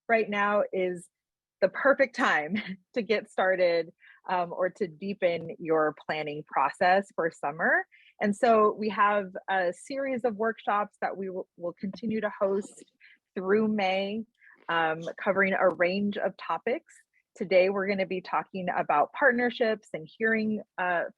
right now is the perfect time to get started or to deepen your planning process for summer. And so we have a series of workshops that we will continue to host through May, covering a range of topics. Today, we're going to be talking about partnerships and hearing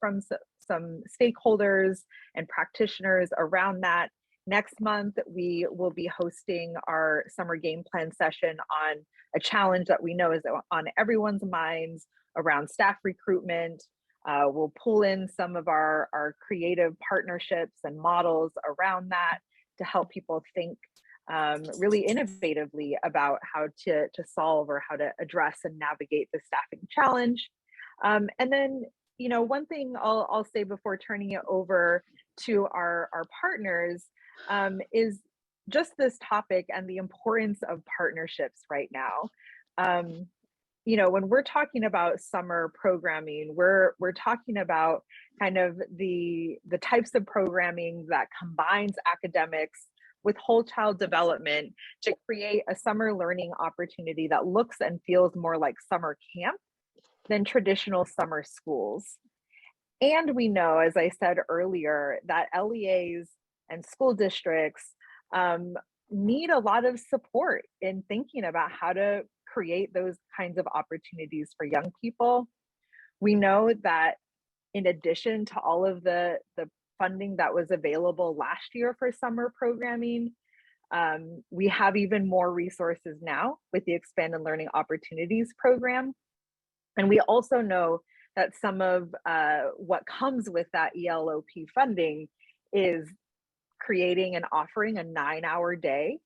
from some stakeholders and practitioners around that. Next month, we will be hosting our summer game plan session on a challenge that we know is on everyone's minds around staff recruitment. We'll pull in some of our creative partnerships and models around that to help people think really innovatively about how to solve or how to address and navigate the staffing challenge. And then, one thing I'll say before turning it over to our partners is just this topic and the importance of partnerships right now. When we're talking about summer programming, we're talking about kind of the types of programming that combines academics with whole child development to create a summer learning opportunity that looks and feels more like summer camp than traditional summer schools. And we know, as I said earlier, that LEAs and school districts need a lot of support in thinking about how to create those kinds of opportunities for young people. We know that in addition to all of the funding that was available last year for summer programming, we have even more resources now with the Expanded Learning Opportunities program. And we also know that some of what comes with that ELOP funding is creating and offering a 9-hour day,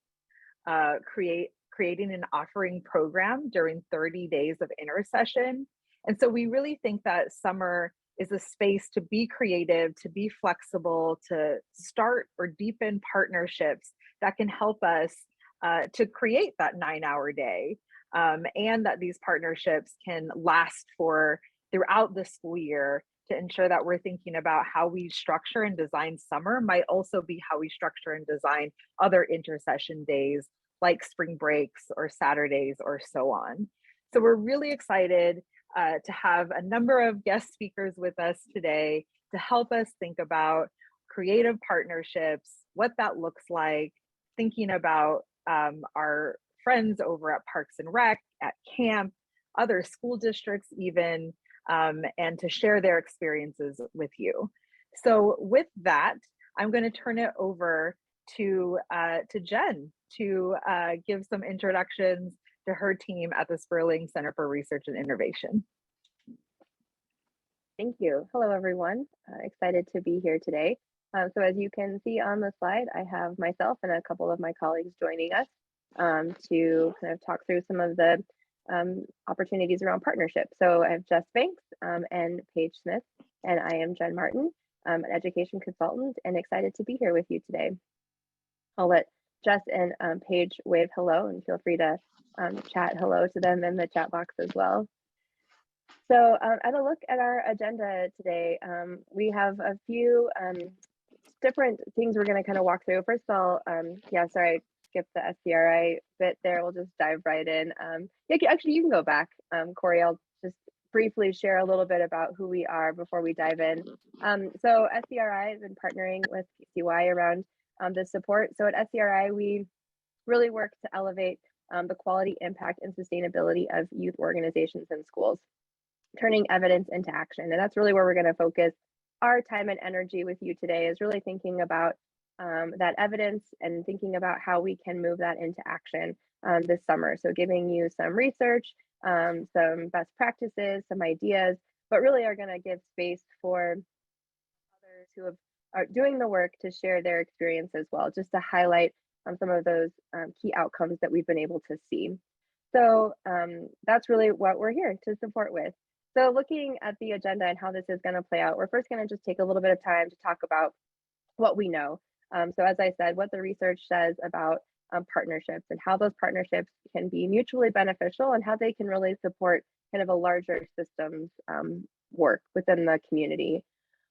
creating an offering program during 30 days of intersession. And so we really think that summer is a space to be creative, to be flexible, to start or deepen partnerships that can help us to create that 9-hour day, and that these partnerships can last for throughout the school year, to ensure that we're thinking about how we structure and design summer might also be how we structure and design other intersession days like spring breaks or Saturdays or so on. So we're really excited to have a number of guest speakers with us today to help us think about creative partnerships, what that looks like, thinking about our friends over at Parks and Rec, at camp, other school districts even, and to share their experiences with you. So with that, I'm going to turn it over to Jen to give some introductions to her team at the Sperling Center for Research and Innovation. Thank you. Hello, everyone. Excited to be here today. So as you can see on the slide, I have myself and a couple of my colleagues joining us to kind of talk through some of the opportunities around partnership. So I have Jess Banks and Paige Smith, and I am Jen Martin, an education consultant, and excited to be here with you today. I'll let Jess and Paige wave hello, and feel free to chat hello to them in the chat box as well. So as a look at our agenda today, we have a few different things we're going to kind of walk through. First of all, sorry, I skipped the SCRI bit there. We'll just dive right in. Actually, you can go back, Corey. I'll just briefly share a little bit about who we are before we dive in. So SCRI has been partnering with PCY around this support. So at SCRI, we really work to elevate the quality, impact, and sustainability of youth organizations and schools, turning evidence into action. And that's really where we're going to focus our time and energy with you today, is really thinking about that evidence and thinking about how we can move that into action this summer. So giving you some research, some best practices, some ideas, but really are going to give space for others who are doing the work to share their experience as well, just to highlight some of those key outcomes that we've been able to see. So that's really what we're here to support with. So looking at the agenda and how this is going to play out, we're first going to just take a little bit of time to talk about what we know. So as I said, what the research says about partnerships and how those partnerships can be mutually beneficial and how they can really support kind of a larger systems work within the community.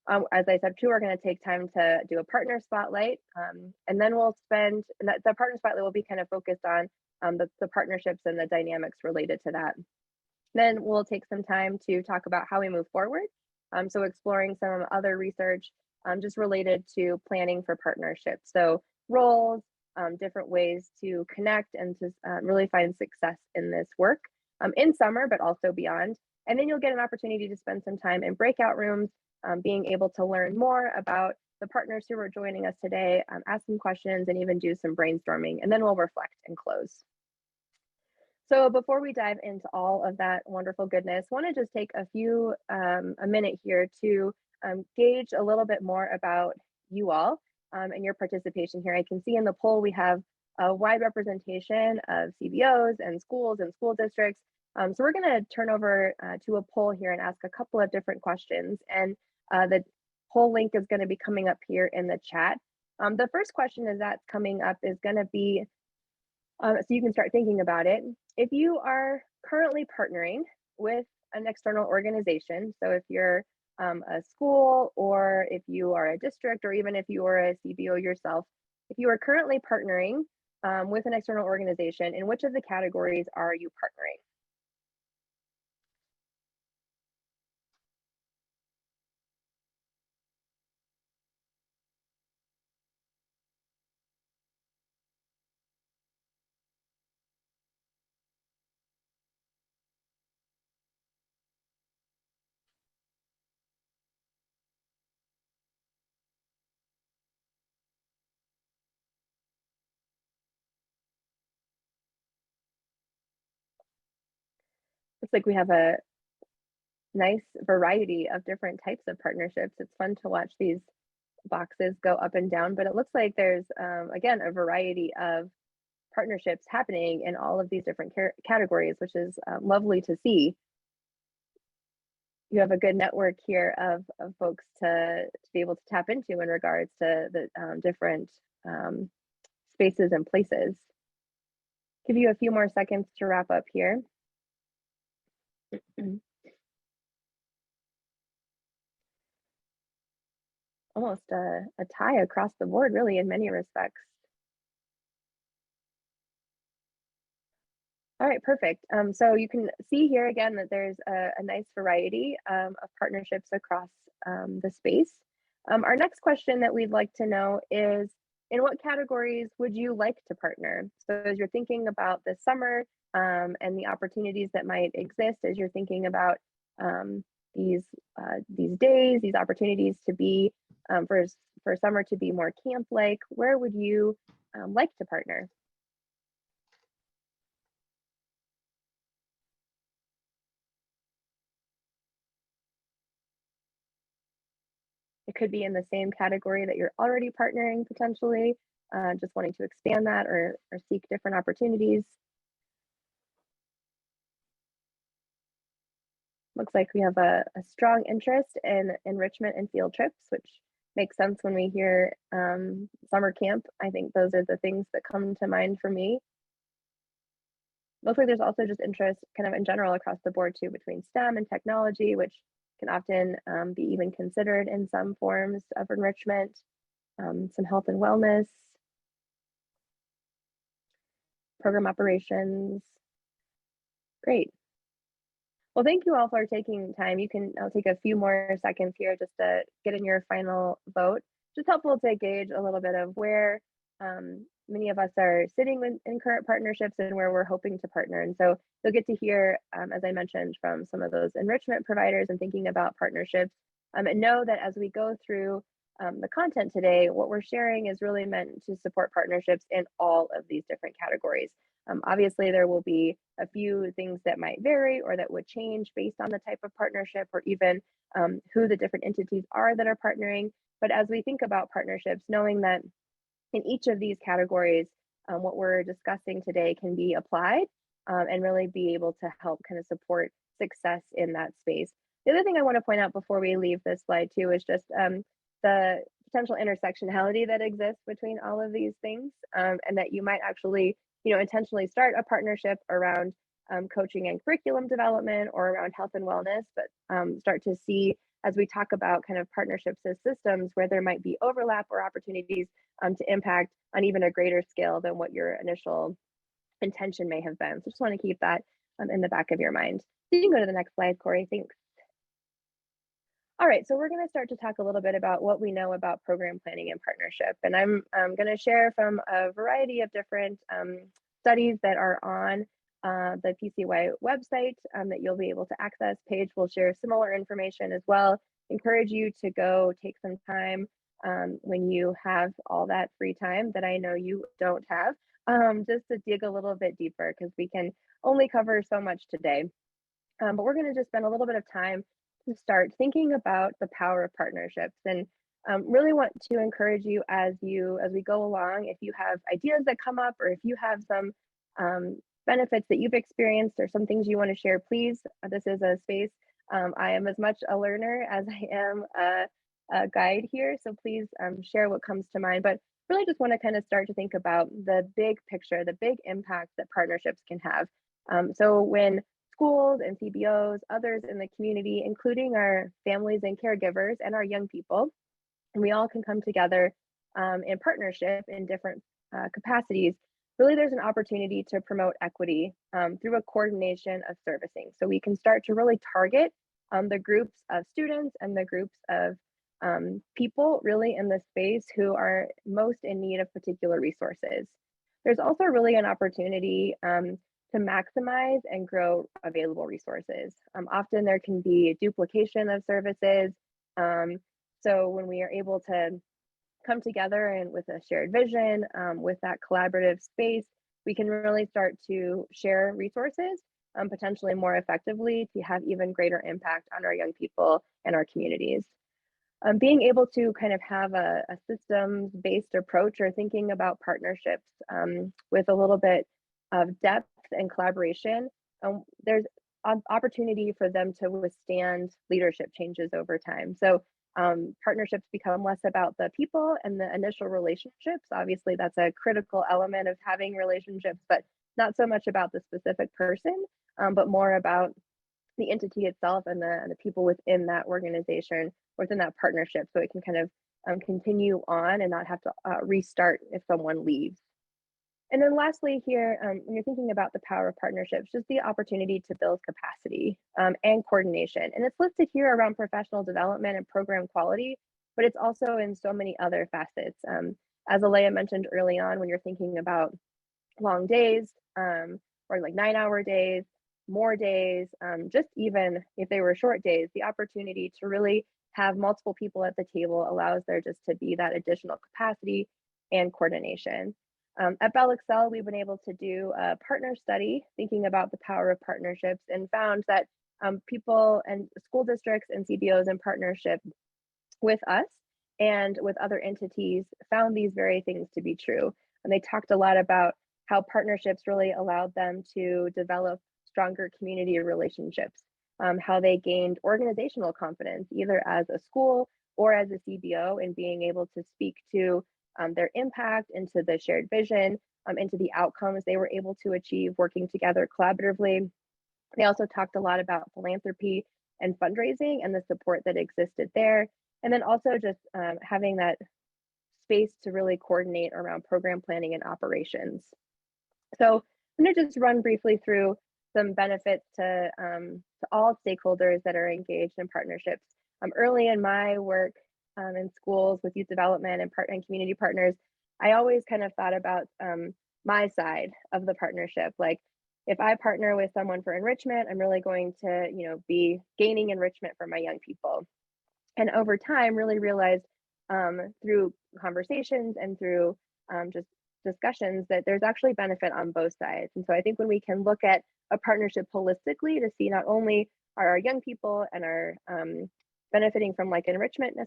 As I said, too, we're going to take time to do a partner spotlight, and then we'll spend, and the partner spotlight will be kind of focused on the partnerships and the dynamics related to that. Then we'll take some time to talk about how we move forward. So exploring some other research just related to planning for partnerships. So roles, different ways to connect and to really find success in this work in summer, but also beyond. And then you'll get an opportunity to spend some time in breakout rooms, being able to learn more about the partners who are joining us today, ask some questions, and even do some brainstorming. And then we'll reflect and close. So before we dive into all of that wonderful goodness, want to just take a minute here to gauge a little bit more about you all and your participation here. I can see in the poll we have a wide representation of CBOs and schools and school districts. So we're going to turn over to a poll here and ask a couple of different questions. And the poll link is going to be coming up here in the chat. The first question that's coming up is going to be, so you can start thinking about it. If you are currently partnering with an external organization, so if you're a school or if you are a district or even if you are a CBO yourself, if you are currently partnering with an external organization, in which of the categories are you partnering? Looks like we have a nice variety of different types of partnerships. It's fun to watch these boxes go up and down, but it looks like there's, again, a variety of partnerships happening in all of these different categories, which is lovely to see. You have a good network here of folks to be able to tap into in regards to the different spaces and places. Give you a few more seconds to wrap up here. Almost a tie across the board, really, in many respects. All right, perfect. So you can see here again that there's a nice variety of partnerships across the space. Our next question that we'd like to know is, in what categories would you like to partner? So as you're thinking about the summer and the opportunities that might exist, as you're thinking about these days, these opportunities to be for summer to be more camp-like, where would you like to partner? It could be in the same category that you're already partnering potentially, just wanting to expand that or seek different opportunities. Looks like we have a strong interest in enrichment and field trips, which makes sense when we hear summer camp. I think those are the things that come to mind for me. Looks like there's also just interest kind of in general across the board too, between STEM and technology, which can often be even considered in some forms of enrichment, some health and wellness, program operations. Great. Well, thank you all for taking time. I'll take a few more seconds here just to get in your final vote. Just helpful to gauge a little bit of where many of us are sitting in current partnerships and where we're hoping to partner. And so you'll get to hear, as I mentioned, from some of those enrichment providers and thinking about partnerships. And know that as we go through the content today, what we're sharing is really meant to support partnerships in all of these different categories. Obviously, there will be a few things that might vary or that would change based on the type of partnership or even who the different entities are that are partnering. But as we think about partnerships, knowing that in each of these categories, what we're discussing today can be applied and really be able to help kind of support success in that space. The other thing I want to point out before we leave this slide too is just the potential intersectionality that exists between all of these things, and that you might actually, intentionally start a partnership around coaching and curriculum development or around health and wellness, but start to see as we talk about kind of partnerships as systems where there might be overlap or opportunities to impact on even a greater scale than what your initial intention may have been. So just want to keep that in the back of your mind. So you can go to the next slide, Corey. Thanks. All right, so we're going to start to talk a little bit about what we know about program planning and partnership. And I'm going to share from a variety of different studies that are on the PCY website that you'll be able to access. Paige will share similar information as well. Encourage you to go take some time when you have all that free time that I know you don't have, just to dig a little bit deeper, because we can only cover so much today. But we're going to just spend a little bit of time to start thinking about the power of partnerships, and really want to encourage you as we go along. If you have ideas that come up, or if you have some benefits that you've experienced or some things you want to share, please. This is a space. I am as much a learner as I am a guide here, so please share what comes to mind. But really just want to kind of start to think about the big picture, the big impact that partnerships can have. So when schools and CBOs, others in the community, including our families and caregivers and our young people, and we all can come together in partnership in different capacities, really there's an opportunity to promote equity through a coordination of servicing. So we can start to really target the groups of students and the groups of people really in the space who are most in need of particular resources. There's also really an opportunity to maximize and grow available resources. Often there can be duplication of services. So when we are able to come together and with a shared vision, with that collaborative space, we can really start to share resources potentially more effectively to have even greater impact on our young people and our communities. Being able to kind of have a systems-based approach, or thinking about partnerships with a little bit of depth and collaboration, there's an opportunity for them to withstand leadership changes over time. So partnerships become less about the people and the initial relationships. Obviously, that's a critical element of having relationships, but not so much about the specific person, but more about the entity itself and the people within that organization, within that partnership, so it can kind of continue on and not have to restart if someone leaves. And then lastly here, when you're thinking about the power of partnerships, just the opportunity to build capacity and coordination. And it's listed here around professional development and program quality, but it's also in so many other facets. As Alea mentioned early on, when you're thinking about long days or like 9-hour days, more days, just even if they were short days, the opportunity to really have multiple people at the table allows there just to be that additional capacity and coordination. At Bell Excel, we've been able to do a partner study thinking about the power of partnerships, and found that people and school districts and CBOs in partnership with us and with other entities found these very things to be true. And they talked a lot about how partnerships really allowed them to develop stronger community relationships, how they gained organizational confidence, either as a school or as a CBO, in being able to speak to their impact, into the shared vision, into the outcomes they were able to achieve working together collaboratively. They also talked a lot about philanthropy and fundraising and the support that existed there. And then also just having that space to really coordinate around program planning and operations. So I'm going to just run briefly through some benefits to all stakeholders that are engaged in partnerships. Early in my work in schools with youth development and community partners, I always kind of thought about my side of the partnership. Like, if I partner with someone for enrichment, I'm really going to, be gaining enrichment for my young people. And over time, really realized through conversations and through just discussions that there's actually benefit on both sides. And so I think when we can look at a partnership holistically to see not only are our young people and are benefiting from like enrichment,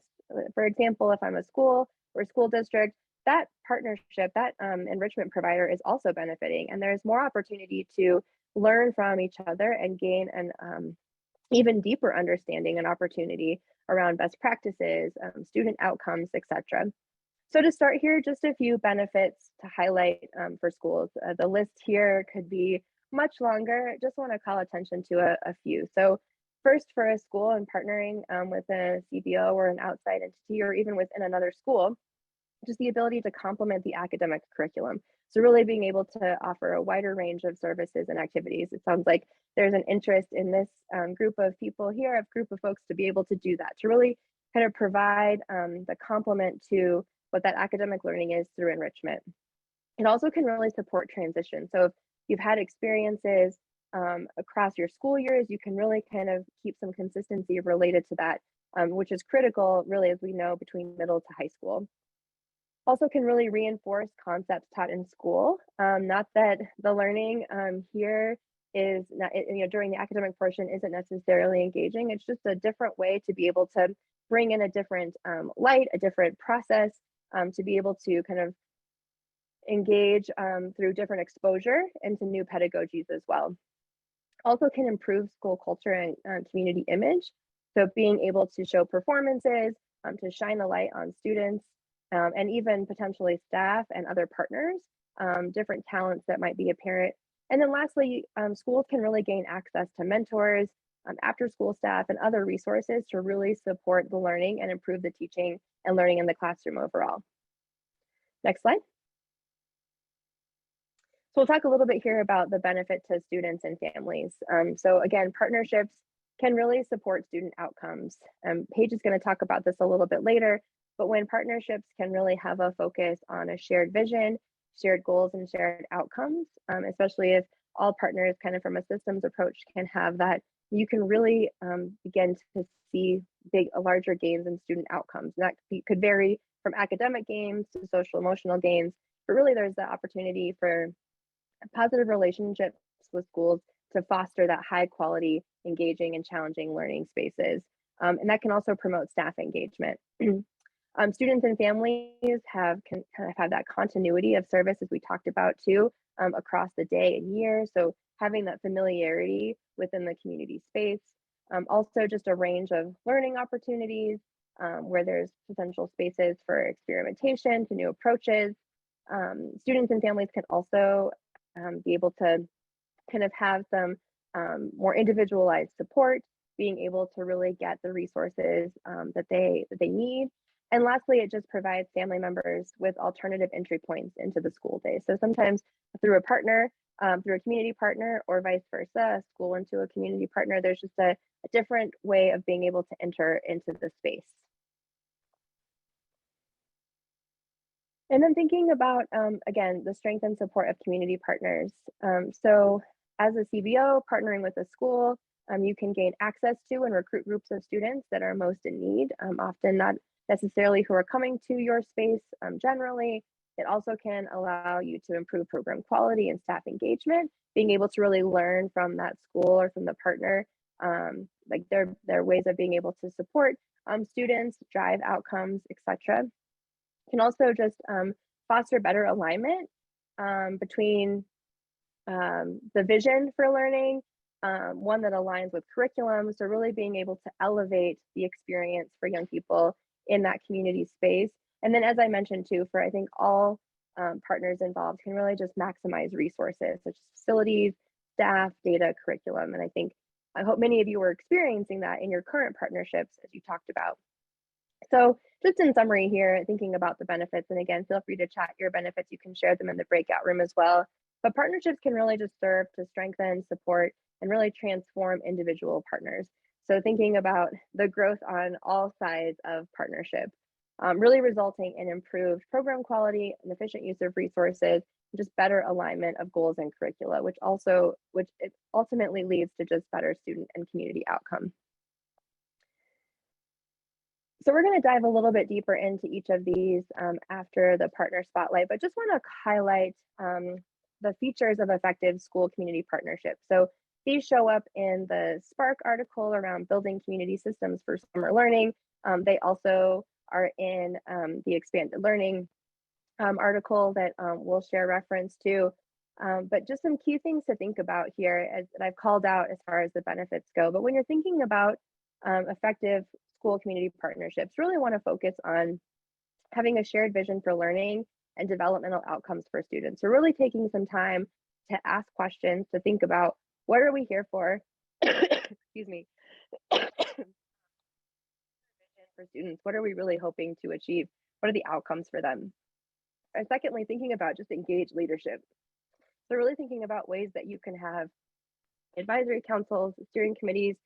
for example, if I'm a school or a school district, that partnership, that enrichment provider is also benefiting. And there's more opportunity to learn from each other and gain an even deeper understanding and opportunity around best practices, student outcomes, etc. So to start here, just a few benefits to highlight for schools. The list here could be much longer. I just want to call attention to a few. So first, for a school and partnering with a CBO or an outside entity, or even within another school, just the ability to complement the academic curriculum. So really being able to offer a wider range of services and activities. It sounds like there's an interest in this group of people here, a group of folks to be able to do that, to really kind of provide the complement to what that academic learning is through enrichment. It also can really support transition. So if you've had experiences across your school years, you can really kind of keep some consistency related to that, which is critical, really, as we know, between middle to high school. Also can really reinforce concepts taught in school. Not that the learning here is not, during the academic portion isn't necessarily engaging. It's just a different way to be able to bring in a different light, a different process, to be able to kind of engage through different exposure into new pedagogies as well. Also can improve school culture and community image. So being able to show performances, to shine a light on students, and even potentially staff and other partners, different talents that might be apparent. And then lastly, schools can really gain access to mentors, after school staff, and other resources to really support the learning and improve the teaching and learning in the classroom overall. Next slide. So we'll talk a little bit here about the benefit to students and families. So again, partnerships can really support student outcomes. Paige is going to talk about this a little bit later, but when partnerships can really have a focus on a shared vision, shared goals, and shared outcomes, especially if all partners kind of from a systems approach can have that, you can really begin to see larger gains in student outcomes. And that could vary from academic gains to social emotional gains, but really there's the opportunity for positive relationships with schools to foster that high quality, engaging, and challenging learning spaces. And that can also promote staff engagement. Students and families can kind of have that continuity of service, as we talked about too, across the day and year. So having that familiarity within the community space. Also just a range of learning opportunities where there's potential spaces for experimentation to new approaches. Students and families can also be able to kind of have some more individualized support, being able to really get the resources that they need. And lastly, it just provides family members with alternative entry points into the school day. So sometimes through a partner, through a community partner, or vice versa, a school into a community partner, there's just a different way of being able to enter into the space. And then thinking about, again, the strength and support of community partners. So as a CBO, partnering with a school, you can gain access to and recruit groups of students that are most in need, often not necessarily who are coming to your space generally. It also can allow you to improve program quality and staff engagement, being able to really learn from that school or from the partner, like their ways of being able to support students, drive outcomes, etc. Can also just foster better alignment between the vision for learning, one that aligns with curriculum. So really being able to elevate the experience for young people in that community space. And then, as I mentioned too, for I think all partners involved can really just maximize resources such as facilities, staff, data, curriculum. And I hope many of you are experiencing that in your current partnerships, as you talked about. So just in summary here, thinking about the benefits, and again, feel free to chat your benefits. You can share them in the breakout room as well. But partnerships can really just serve to strengthen, support, and really transform individual partners. So thinking about the growth on all sides of partnership, really resulting in improved program quality and efficient use of resources, and just better alignment of goals and curricula, which it ultimately leads to just better student and community outcome. So we're going to dive a little bit deeper into each of these after the partner spotlight, but just want to highlight the features of effective school community partnerships. So these show up in the Spark article around building community systems for summer learning. They also are in the expanded learning article that we'll share reference to. But just some key things to think about here that I've called out as far as the benefits go. But when you're thinking about effective school community partnerships, really want to focus on having a shared vision for learning and developmental outcomes for students. So really taking some time to ask questions, to think about what are we here for? Excuse me. For students, what are we really hoping to achieve what are the outcomes for them? And secondly, thinking about just engaged leadership. So really thinking about ways that you can have advisory councils, steering committees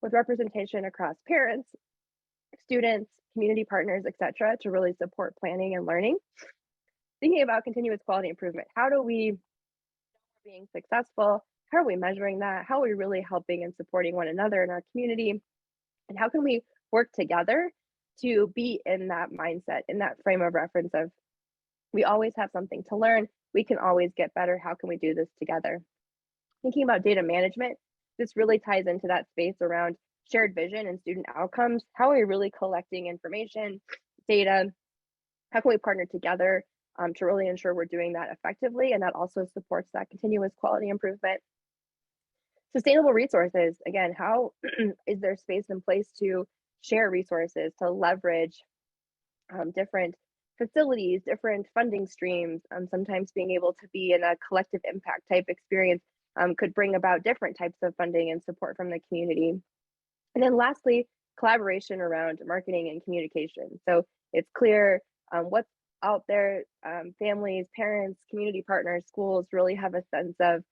with representation across parents, students, community partners, etc., to really support planning and learning. Thinking about continuous quality improvement. How do we being successful? How are we measuring that? How are we really helping and supporting one another in our community? And how can we work together to be in that mindset, in that frame of reference of we always have something to learn, we can always get better, how can we do this together? Thinking about data management, this really ties into that space around shared vision and student outcomes. How are we really collecting information, data? How can we partner together to really ensure we're doing that effectively? And that also supports that continuous quality improvement. Sustainable resources, again, how is there space in place to share resources, to leverage different facilities, different funding streams? Sometimes being able to be in a collective impact type experience could bring about different types of funding and support from the community. And then lastly, collaboration around marketing and communication. So it's clear what's out there, families, parents, community partners, schools really have a sense of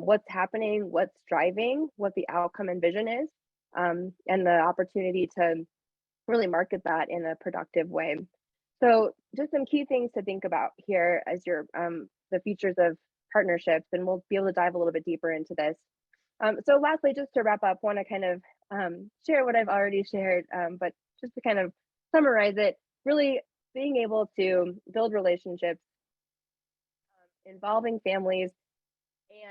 what's happening, what's driving, what the outcome and vision is, and the opportunity to really market that in a productive way. So just some key things to think about here as you're the features of partnerships, and we'll be able to dive a little bit deeper into this. So lastly, just to wrap up, want to kind of share what I've already shared, but just to kind of summarize it, really being able to build relationships involving families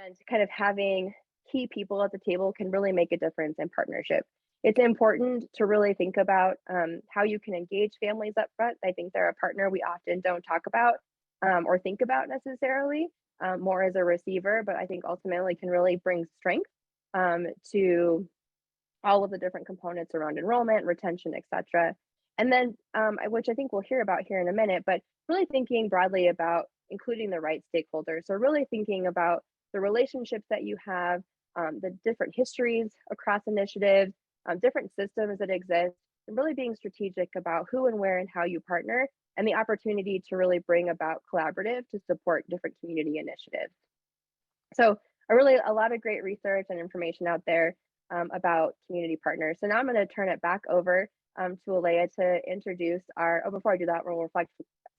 and kind of having key people at the table can really make a difference in partnership. It's important to really think about how you can engage families up front. I think they're a partner we often don't talk about or think about necessarily, more as a receiver, but I think ultimately can really bring strength to all of the different components around enrollment, retention, etc. And then, which I think we'll hear about here in a minute, but really thinking broadly about including the right stakeholders. So really thinking about the relationships that you have, the different histories across initiatives, different systems that exist, and really being strategic about who and where and how you partner, and the opportunity to really bring about collaborative to support different community initiatives. So a lot of great research and information out there about community partners. So now I'm going to turn it back over to Alea to introduce our, before I do that, we'll reflect.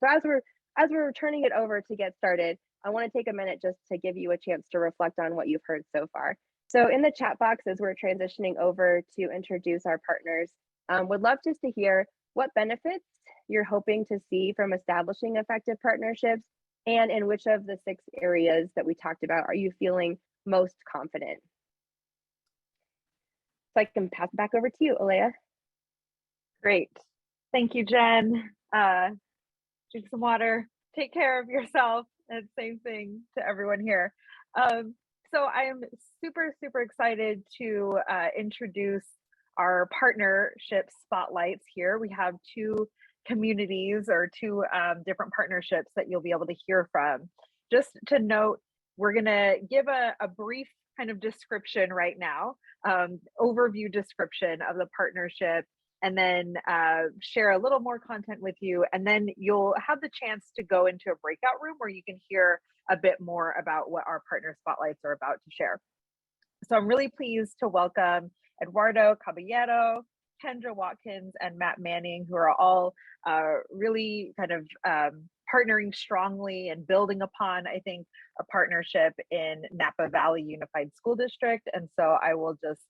So as we're turning it over to get started, I want to take a minute just to give you a chance to reflect on what you've heard so far. So in the chat box, as we're transitioning over to introduce our partners, would love just to hear what benefits you're hoping to see from establishing effective partnerships, and in which of the 6 areas that we talked about are you feeling most confident? So I can pass it back over to you, Alea. Great. Thank you, Jen. Drink some water, take care of yourself, and same thing to everyone here. So I am super, super excited to introduce our partnership spotlights here. We have 2 communities or 2 different partnerships that you'll be able to hear from. Just to note, we're gonna give a brief kind of description right now, overview description of the partnership, and then share a little more content with you. And then you'll have the chance to go into a breakout room where you can hear a bit more about what our partner spotlights are about to share. So I'm really pleased to welcome Eduardo Caballero, Kendra Watkins, and Matt Manning, who are all really kind of partnering strongly and building upon, I think, a partnership in Napa Valley Unified School District. And so I will just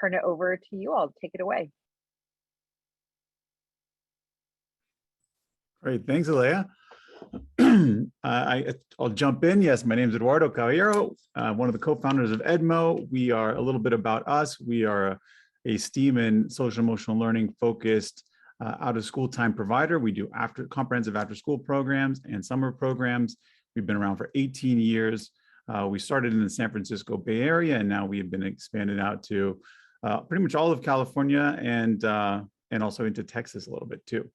turn it over to you all. Take it away. Great, thanks, Alea. I'll jump in. Yes, my name is Eduardo Caballero, one of the co-founders of EDMO. We are a little bit about us. We are a STEAM and social emotional learning focused out of school time provider. We do comprehensive after school programs and summer programs. We've been around for 18 years. We started in the San Francisco Bay Area, and now we have been expanded out to pretty much all of California and also into Texas a little bit too.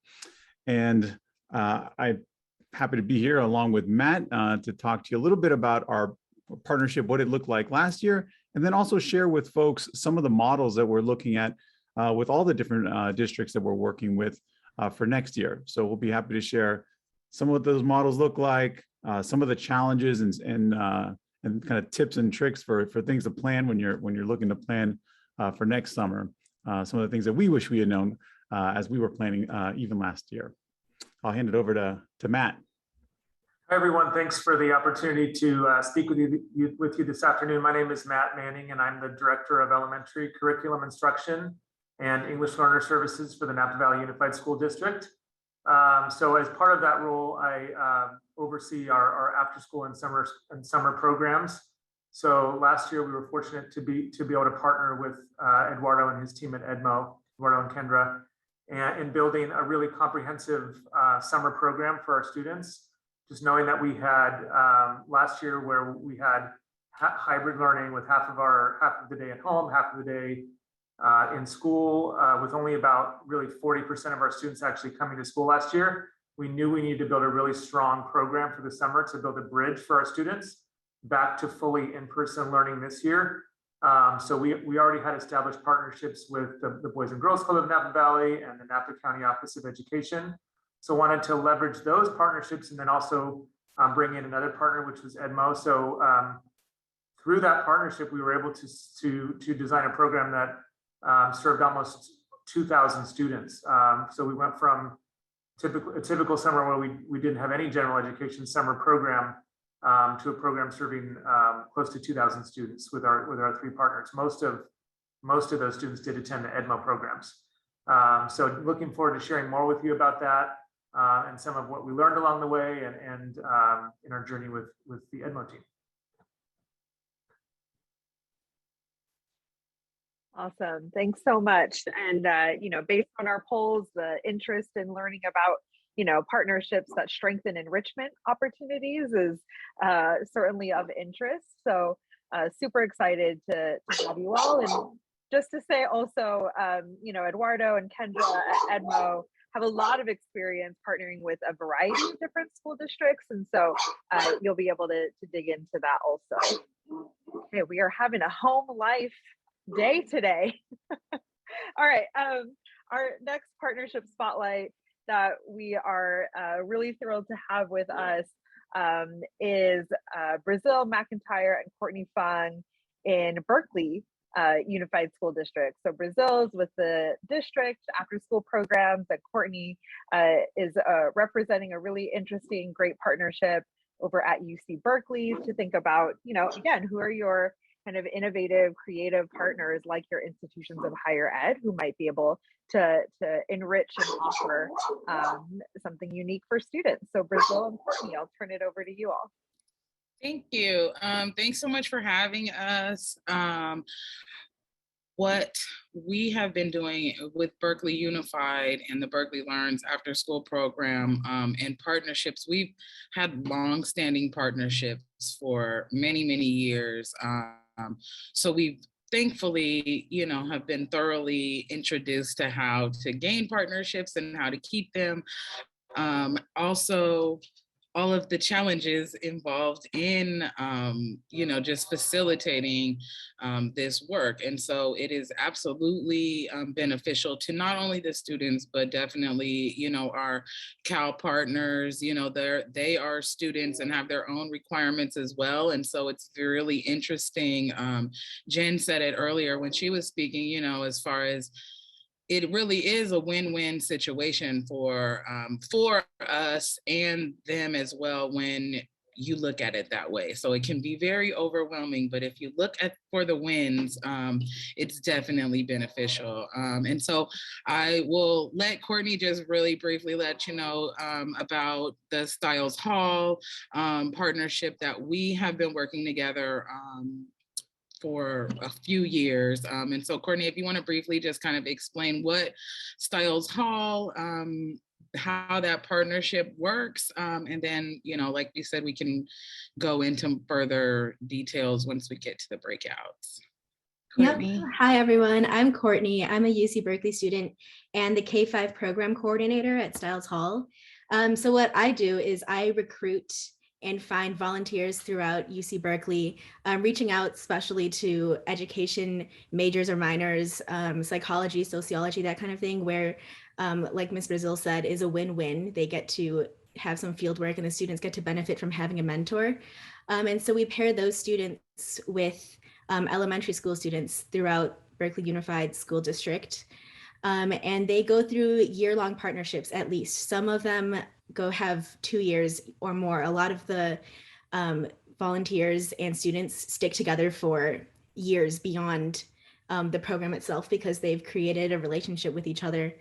And I'm happy to be here along with Matt to talk to you a little bit about our partnership, what it looked like last year, and then also share with folks some of the models that we're looking at with all the different districts that we're working with for next year. So we'll be happy to share some of what those models look like, some of the challenges and kind of tips and tricks for things to plan when you're looking to plan for next summer. Some of the things that we wish we had known as we were planning even last year. I'll hand it over to Matt. Hi, everyone. Thanks for the opportunity to speak with you this afternoon. My name is Matt Manning, and I'm the Director of Elementary Curriculum Instruction and English Learner Services for the Napa Valley Unified School District. So as part of that role, I oversee our after-school and summer programs. So last year, we were fortunate to be able to partner with Eduardo and his team at Edmo, Eduardo and Kendra, in building a really comprehensive summer program for our students. Just knowing that we had last year where we had hybrid learning with half of the day at home, half of the day in school, with only about really 40% of our students actually coming to school last year. We knew we needed to build a really strong program for the summer to build a bridge for our students back to fully in-person learning this year. So we already had established partnerships with the Boys and Girls Club of Napa Valley and the Napa County Office of Education. So wanted to leverage those partnerships and then also bring in another partner, which was Edmo. So through that partnership, we were able to design a program that served almost 2,000 students. So we went from a typical summer where we didn't have any general education summer program to a program serving close to 2,000 students with our three partners. Most of those students did attend the Edmo programs. So looking forward to sharing more with you about that. And some of what we learned along the way and in our journey with the Edmo team. Awesome. Thanks so much. And, based on our polls, the interest in learning about, partnerships that strengthen enrichment opportunities is certainly of interest. So super excited to have you all. And just to say also, Eduardo and Kendra at Edmo have a lot of experience partnering with a variety of different school districts. And so you'll be able to dig into that also. Okay, we are having a home life day today. All right, our next partnership spotlight that we are really thrilled to have with us is Brazil McIntyre and Courtney Fung in Berkeley Unified School District. So Brazil's with the district after school programs, and Courtney is representing a really interesting, great partnership over at UC Berkeley to think about, again, who are your kind of innovative, creative partners like your institutions of higher ed who might be able to enrich and offer something unique for students. So Brazil and Courtney, I'll turn it over to you all. Thank you. Thanks so much for having us. What we have been doing with Berkeley Unified and the Berkeley Learns After School program and partnerships, we've had long-standing partnerships for many, many years. So we've thankfully, have been thoroughly introduced to how to gain partnerships and how to keep them. Also, all of the challenges involved in, just facilitating this work. And so it is absolutely beneficial to not only the students, but definitely, our Cal partners, they are students and have their own requirements as well. And so it's really interesting. Jen said it earlier when she was speaking, as far as it really is a win-win situation for us and them as well when you look at it that way. So it can be very overwhelming, but if you look for the wins, it's definitely beneficial. And so I will let Courtney just really briefly let you know about the Styles Hall partnership that we have been working together for a few years. And so Courtney, if you want to briefly just kind of explain what Styles Hall, how that partnership works. And then, like you said, we can go into further details once we get to the breakouts. Courtney. Yep. Hi, everyone. I'm Courtney. I'm a UC Berkeley student and the K-5 program coordinator at Styles Hall. So what I do is I recruit and find volunteers throughout UC Berkeley, reaching out especially to education majors or minors, psychology, sociology, that kind of thing, where like Ms. Brazil said, is a win-win. They get to have some field work and the students get to benefit from having a mentor. And so we pair those students with elementary school students throughout Berkeley Unified School District. And they go through year-long partnerships at least. Some of them have 2 years or more. A lot of the volunteers and students stick together for years beyond the program itself because they've created a relationship with each other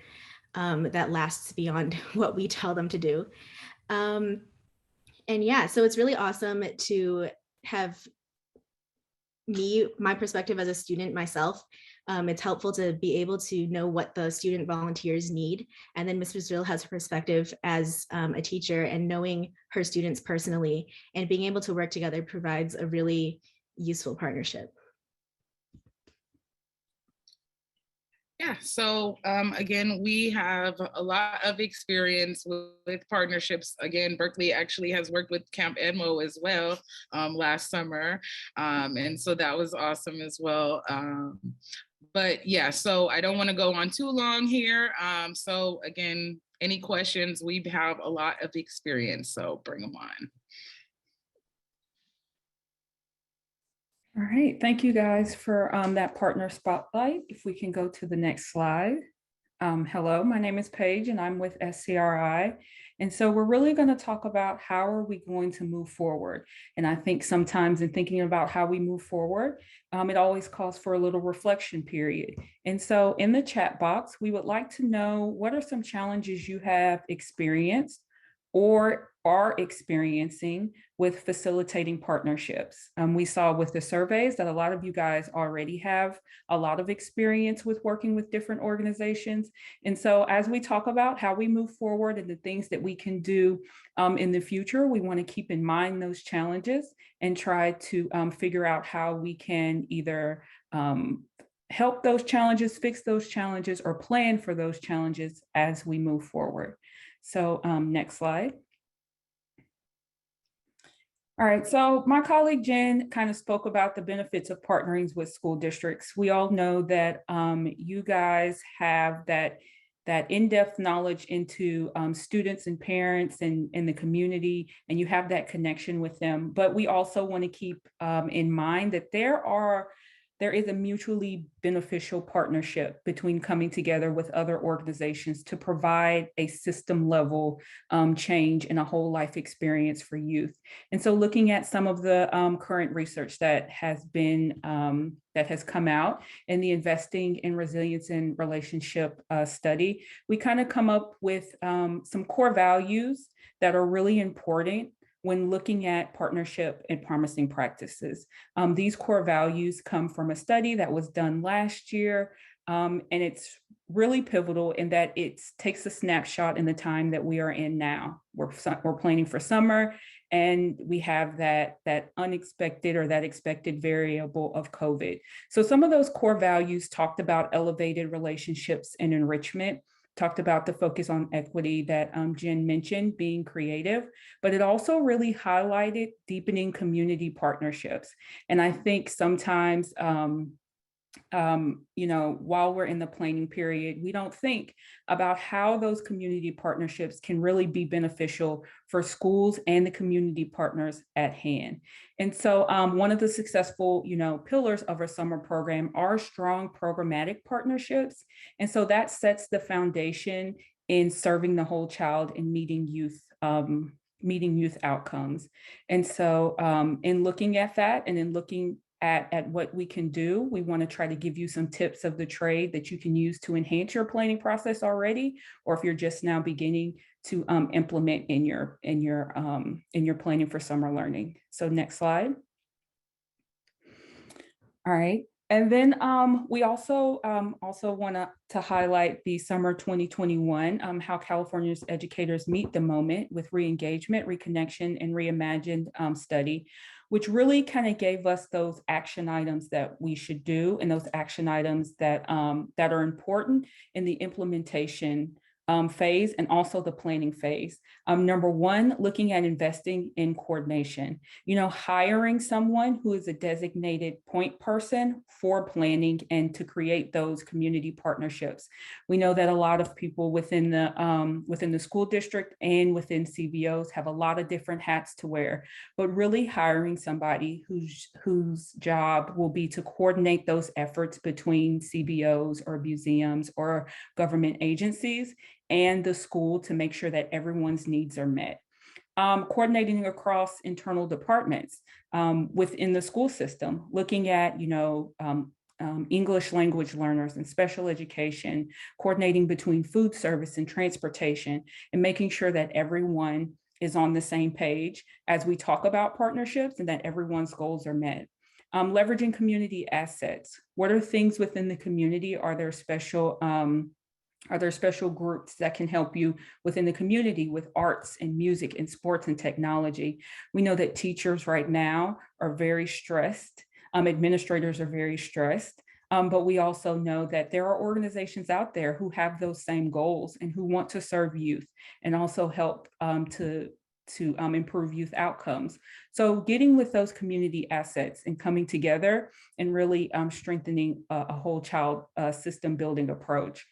that lasts beyond what we tell them to do. And yeah, so it's really awesome to have my perspective as a student myself. It's helpful to be able to know what the student volunteers need. And then Ms. Brazil has her perspective as a teacher, and knowing her students personally and being able to work together provides a really useful partnership. Yeah, so again, we have a lot of experience with partnerships. Again, Berkeley actually has worked with Camp Edmo as well last summer. And so that was awesome as well. But yeah, so I don't want to go on too long here. So again, any questions? We have a lot of experience, so bring them on. All right, thank you guys for that partner spotlight. If we can go to the next slide. Hello, my name is Paige and I'm with SCRI. And so we're really going to talk about how are we going to move forward. And I think sometimes in thinking about how we move forward, it always calls for a little reflection period. And so in the chat box, we would like to know what are some challenges you have experienced or are experiencing with facilitating partnerships. We saw with the surveys that a lot of you guys already have a lot of experience with working with different organizations. And so as we talk about how we move forward and the things that we can do in the future, we want to keep in mind those challenges and try to figure out how we can either help those challenges, fix those challenges, or plan for those challenges as we move forward. So next slide. All right, so my colleague Jen kind of spoke about the benefits of partnering with school districts. We all know that you guys have that in-depth knowledge into students and parents and the community, and you have that connection with them. But we also want to keep in mind that there is a mutually beneficial partnership between coming together with other organizations to provide a system level change and a whole life experience for youth. And so looking at some of the current research that has come out in the Investing in Resilience and Relationship study, we kind of come up with some core values that are really important when looking at partnership and promising practices. These core values come from a study that was done last year, and it's really pivotal in that it takes a snapshot in the time that we are in now. We're planning for summer, and we have that unexpected or that expected variable of COVID. So some of those core values talked about elevated relationships and enrichment, talked about the focus on equity that Jen mentioned, being creative, but it also really highlighted deepening community partnerships. And I think sometimes, while we're in the planning period, we don't think about how those community partnerships can really be beneficial for schools and the community partners at hand. And so one of the successful, pillars of our summer program are strong programmatic partnerships. And so that sets the foundation in serving the whole child and meeting youth outcomes. And so in looking at that and in looking at what we can do, we want to try to give you some tips of the trade that you can use to enhance your planning process already, or if you're just now beginning to implement in your planning for summer learning. So next slide. All right. And then we also want to highlight the summer 2021, how California's educators meet the moment with re-engagement, reconnection, and reimagined study, which really kind of gave us those action items that we should do and those action items that are important in the implementation phase and also the planning phase. Number one, looking at investing in coordination, hiring someone who is a designated point person for planning and to create those community partnerships. We know that a lot of people within the school district and within CBOs have a lot of different hats to wear, but really hiring somebody whose job will be to coordinate those efforts between CBOs or museums or government agencies and the school to make sure that everyone's needs are met. Coordinating across internal departments within the school system, looking at, English language learners and special education, coordinating between food service and transportation, and making sure that everyone is on the same page as we talk about partnerships and that everyone's goals are met. Leveraging community assets. What are things within the community? Are there special groups that can help you within the community with arts and music and sports and technology? We know that teachers right now are very stressed. Administrators are very stressed. But we also know that there are organizations out there who have those same goals and who want to serve youth and also help to improve youth outcomes. So getting with those community assets and coming together and really strengthening a whole child system building approach.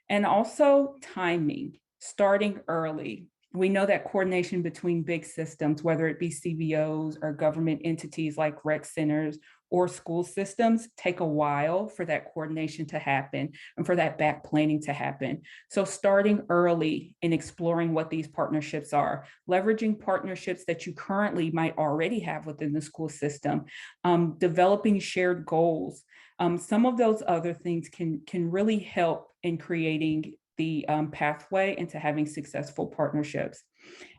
And also timing, starting early. We know that coordination between big systems, whether it be CBOs or government entities like rec centers or school systems, take a while for that coordination to happen and for that back planning to happen. So starting early and exploring what these partnerships are, leveraging partnerships that you currently might already have within the school system, developing shared goals. Some of those other things can really help in creating the pathway into having successful partnerships.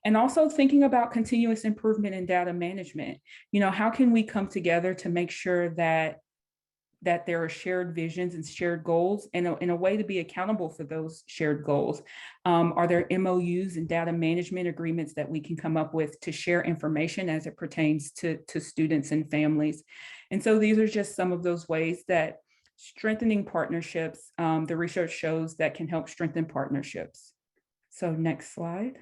And also thinking about continuous improvement in data management. How can we come together to make sure that there are shared visions and shared goals and in a way to be accountable for those shared goals? Are there MOUs and data management agreements that we can come up with to share information as it pertains to students and families? And so these are just some of those ways that strengthening partnerships, the research shows that can help strengthen partnerships. So next slide.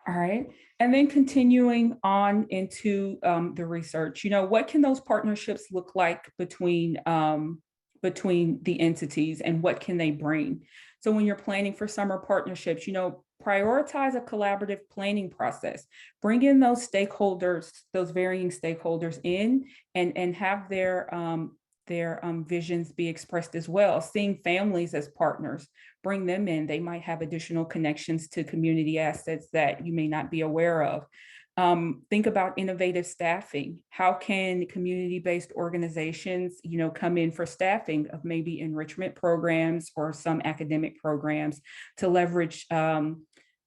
All right, and then continuing on into the research, what can those partnerships look like between the entities and what can they bring? So when you're planning for summer partnerships, prioritize a collaborative planning process. Bring in those stakeholders, those varying stakeholders in and have their visions be expressed as well. Seeing families as partners, bring them in. They might have additional connections to community assets that you may not be aware of. Think about innovative staffing. How can community-based organizations, come in for staffing of maybe enrichment programs or some academic programs to leverage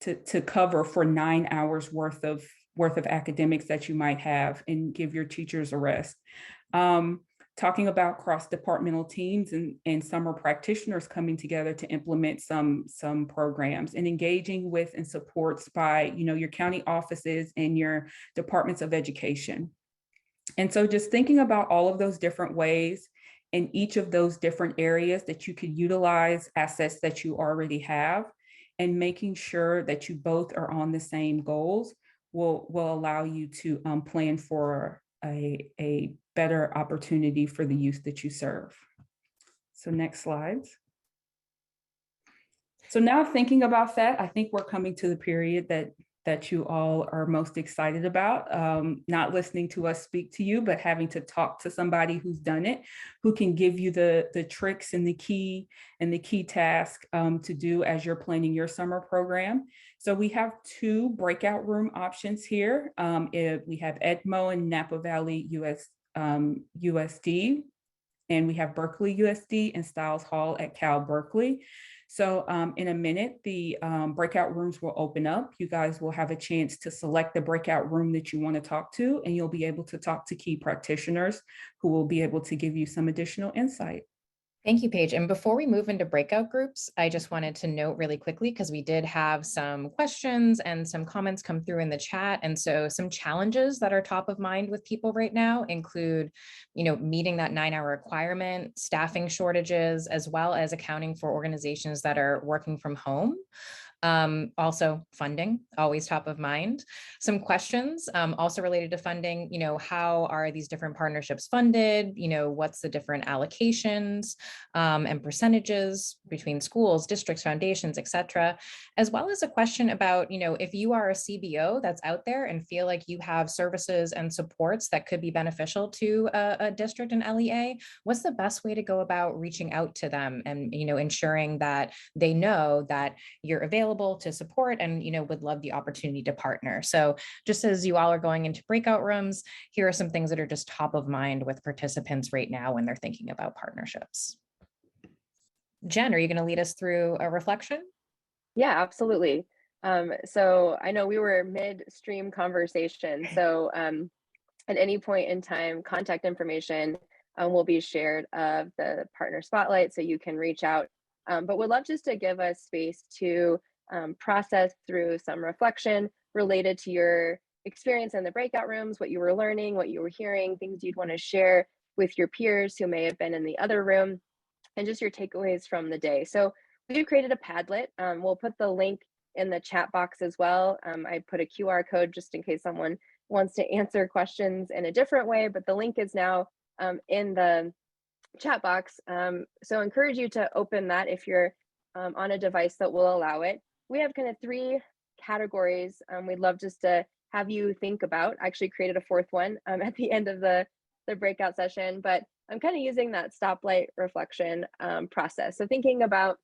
to cover for 9 hours worth of academics that you might have and give your teachers a rest. Talking about cross-departmental teams and summer practitioners coming together to implement some programs and engaging with and supports by, your county offices and your departments of education. And so just thinking about all of those different ways in each of those different areas that you could utilize assets that you already have and making sure that you both are on the same goals will allow you to plan for a better opportunity for the youth that you serve. So next slides. So now thinking about that, I think we're coming to the period that you all are most excited about, not listening to us speak to you, but having to talk to somebody who's done it, who can give you the tricks and the key task to do as you're planning your summer program. So we have 2 breakout room options here. We have Edmo and Napa Valley USD, and we have Berkeley USD and Stiles Hall at Cal Berkeley. So in a minute, the breakout rooms will open up. You guys will have a chance to select the breakout room that you want to talk to, and you'll be able to talk to key practitioners who will be able to give you some additional insight. Thank you, Paige. And before we move into breakout groups, I just wanted to note really quickly, because we did have some questions and some comments come through in the chat. And so some challenges that are top of mind with people right now include, meeting that 9-hour requirement, staffing shortages, as well as accounting for organizations that are working from home. Also funding, always top of mind. Some questions also related to funding, how are these different partnerships funded? What's the different allocations and percentages between schools, districts, foundations, et cetera, as well as a question about, if you are a CBO that's out there and feel like you have services and supports that could be beneficial to a district and LEA, what's the best way to go about reaching out to them and, ensuring that they know that you're available to support and would love the opportunity to partner. So just as you all are going into breakout rooms, here are some things that are just top of mind with participants right now when they're thinking about partnerships. Jen, are you going to lead us through a reflection? Yeah, absolutely. So I know we were midstream conversation, so at any point in time, contact information will be shared of the partner spotlight, so you can reach out. But would love just to give us space to process through some reflection related to your experience in the breakout rooms, what you were learning, what you were hearing, things you'd want to share with your peers who may have been in the other room, and just your takeaways from the day. So we've created a Padlet. We'll put the link in the chat box as well. I put a QR code just in case someone wants to answer questions in a different way, but the link is now in the chat box. So I encourage you to open that if you're on a device that will allow it. We have kind of 3 categories we'd love just to have you think about. I actually created a 4th one at the end of the breakout session, but I'm kind of using that stoplight reflection process. So thinking about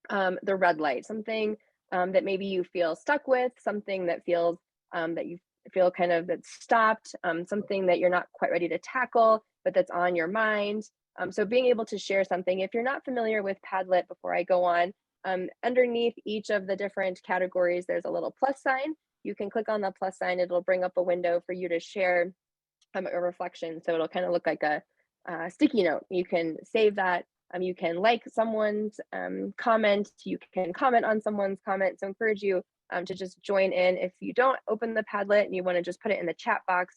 the red light, something that maybe you feel stuck with, something that feels that you feel kind of that's stopped, something that you're not quite ready to tackle, but that's on your mind. So being able to share something, if you're not familiar with Padlet, before I go on, underneath each of the different categories, there's a little plus sign. You can click on the plus sign. It'll bring up a window for you to share a reflection. So it'll kind of look like a sticky note. You can save that. You can like someone's comment. You can comment on someone's comment. So encourage you to just join in. If you don't open the Padlet and you want to just put it in the chat box,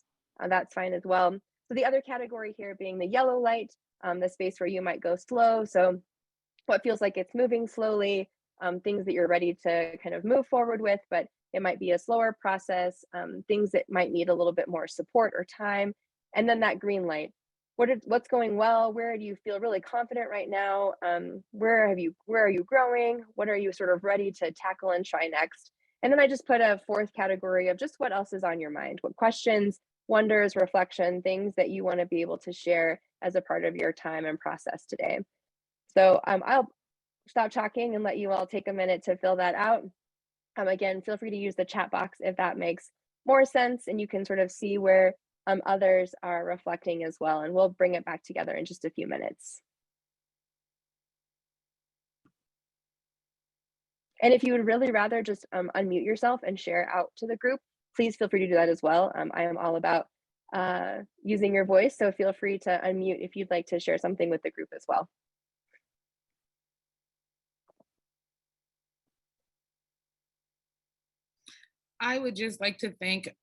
that's fine as well. So the other category here being the yellow light, the space where you might go slow. So what feels like it's moving slowly, things that you're ready to kind of move forward with, but it might be a slower process, things that might need a little bit more support or time. And then that green light, what's going well? Where do you feel really confident right now? Where are you growing? What are you sort of ready to tackle and try next? And then I just put a 4th category of just what else is on your mind, what questions, wonders, reflection, things that you want to be able to share as a part of your time and process today. So I'll stop talking and let you all take a minute to fill that out. Again, feel free to use the chat box if that makes more sense, and you can sort of see where others are reflecting as well, and we'll bring it back together in just a few minutes. And if you would really rather just unmute yourself and share out to the group, please feel free to do that as well. I am all about using your voice, so feel free to unmute if you'd like to share something with the group as well. I would just like to thank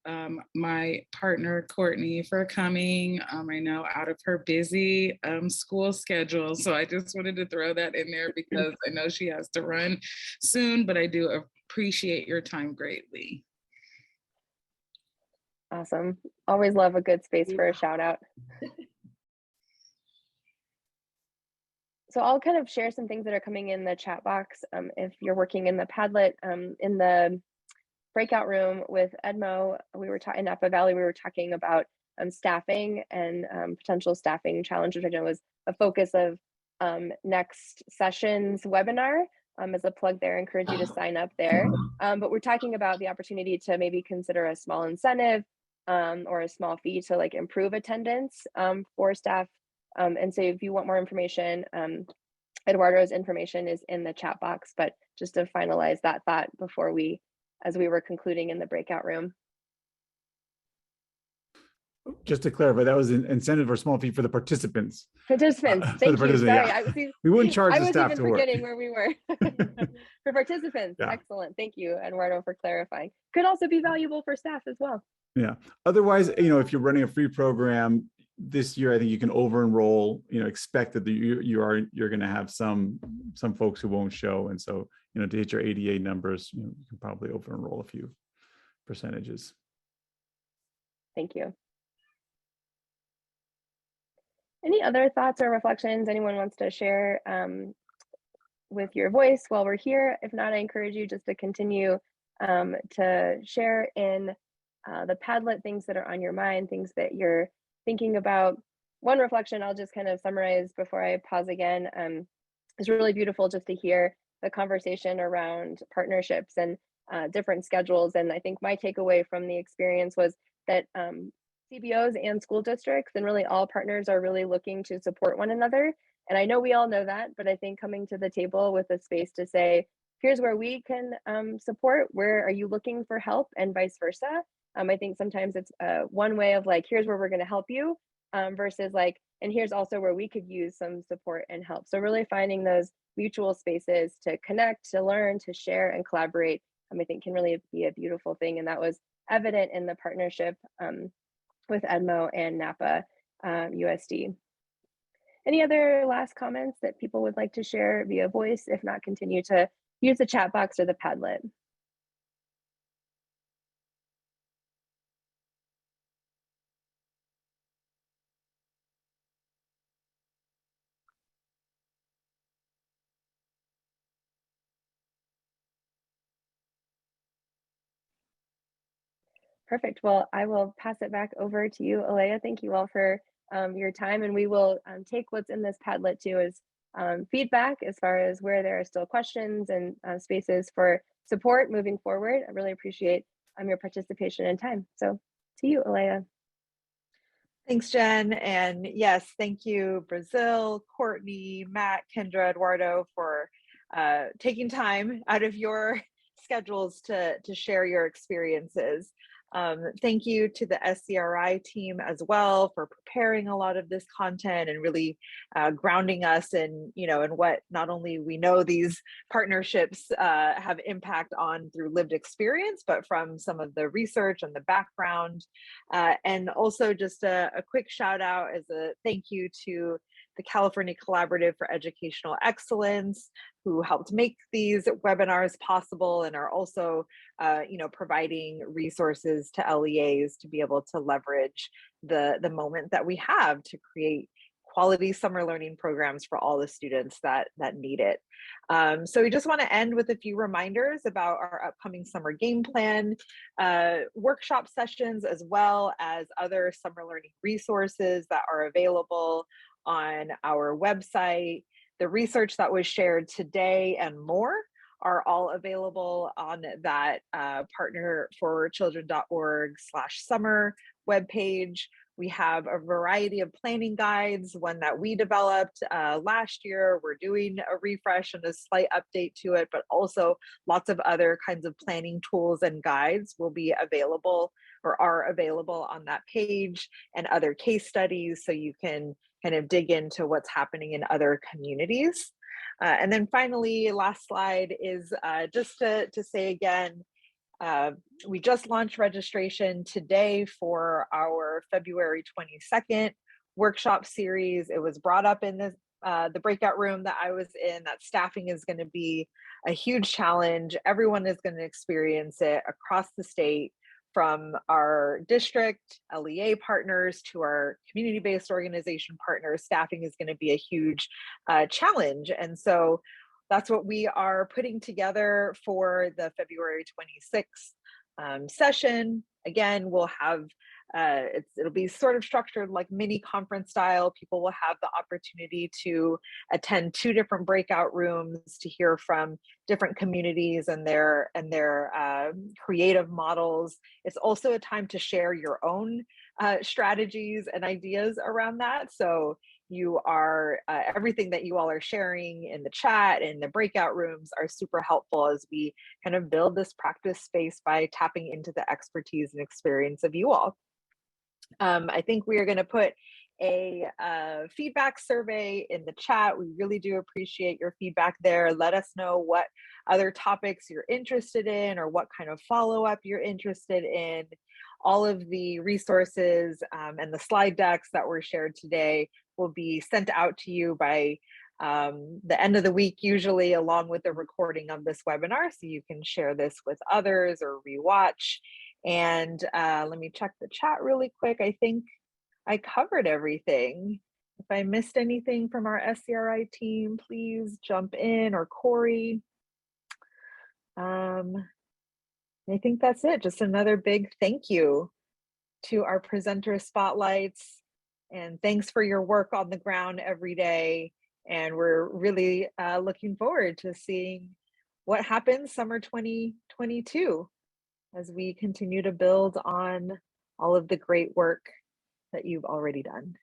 my partner, Courtney, for coming. I know out of her busy school schedule. So I just wanted to throw that in there because I know she has to run soon, but I do appreciate your time greatly. Awesome. Always love a good space for a shout out. So I'll kind of share some things that are coming in the chat box. If you're working in the Padlet, in the breakout room with Edmo, in Napa Valley, we were talking about staffing and potential staffing challenges, which I know was a focus of next session's webinar. As a plug there, I encourage you to sign up there. But we're talking about the opportunity to maybe consider a small incentive or a small fee to like improve attendance for staff. And so if you want more information, Eduardo's information is in the chat box, but just to finalize that thought before as we were concluding in the breakout room. Just to clarify, that was an incentive or small fee for the participants. Participants, For the thank you. participants, Sorry, yeah. We wouldn't charge I the was staff even to work. forgetting where we were. For participants, Yeah. excellent. Thank you, Eduardo, for clarifying. Could also be valuable for staff as well. Yeah. Otherwise, if you're running a free program this year, I think you can over enroll. Expect that you're going to have some folks who won't show, and so to hit your ADA numbers, you can probably over enroll a few percentages. Thank you. Any other thoughts or reflections anyone wants to share with your voice while we're here? If not, I encourage you just to continue to share in the Padlet things that are on your mind, things that you're thinking about. One reflection I'll just kind of summarize before I pause again. It's really beautiful just to hear the conversation around partnerships and different schedules. And I think my takeaway from the experience was that CBOs and school districts and really all partners are really looking to support one another. And I know we all know that, but I think coming to the table with a space to say, here's where we can support, where are you looking for help, and vice versa. I think sometimes it's one way of like, here's where we're going to help you versus like, and here's also where we could use some support and help. So really finding those mutual spaces to connect, to learn, to share and collaborate, I think can really be a beautiful thing. And that was evident in the partnership with Edmo and Napa USD. Any other last comments that people would like to share via voice? If not, continue to use the chat box or the Padlet. Perfect. Well, I will pass it back over to you, Alea. Thank you all for your time, and we will take what's in this Padlet too as feedback as far as where there are still questions and spaces for support moving forward. I really appreciate your participation and time. So to you, Alea. Thanks, Jen. And yes, thank you, Brazil, Courtney, Matt, Kendra, Eduardo, for taking time out of your schedules to share your experiences. Thank you to the SCRI team as well for preparing a lot of this content and really grounding us in, in what not only we know these partnerships have impact on through lived experience, but from some of the research and the background. And also just a quick shout out as a thank you to the California Collaborative for Educational Excellence, who helped make these webinars possible and are also, providing resources to LEAs to be able to leverage the moment that we have to create quality summer learning programs for all the students that need it. So we just want to end with a few reminders about our upcoming summer game plan, workshop sessions, as well as other summer learning resources that are available on our website. The research that was shared today and more are all available on that partnerforchildren.org/summer webpage. We have a variety of planning guides, one that we developed last year. We're doing a refresh and a slight update to it, but also lots of other kinds of planning tools and guides will be available or are available on that page, and other case studies so you can kind of dig into what's happening in other communities. And then finally, last slide is just to say again, we just launched registration today for our February 22nd workshop series. It was brought up in the breakout room that I was in, that staffing is going to be a huge challenge. Everyone is going to experience it across the state, from our district, LEA partners to our community-based organization partners. Staffing is going to be a huge challenge. And so that's what we are putting together for the February 26th session. Again, we'll have, it'll be sort of structured like mini conference style. People will have the opportunity to attend 2 different breakout rooms to hear from different communities and their creative models. It's also a time to share your own strategies and ideas around that. So you are, everything that you all are sharing in the chat and the breakout rooms are super helpful as we kind of build this practice space by tapping into the expertise and experience of you all. I think we are going to put a feedback survey in the chat. We really do appreciate your feedback there. Let us know what other topics you're interested in or what kind of follow-up you're interested in. All of the resources and the slide decks that were shared today will be sent out to you by the end of the week, usually along with the recording of this webinar, so you can share this with others or rewatch. And let me check the chat really quick. I think I covered everything. If I missed anything from our SCRI team, please jump in, or Corey. I think that's it. Just another big thank you to our presenter spotlights, and thanks for your work on the ground every day. And we're really looking forward to seeing what happens summer 2022 as we continue to build on all of the great work that you've already done.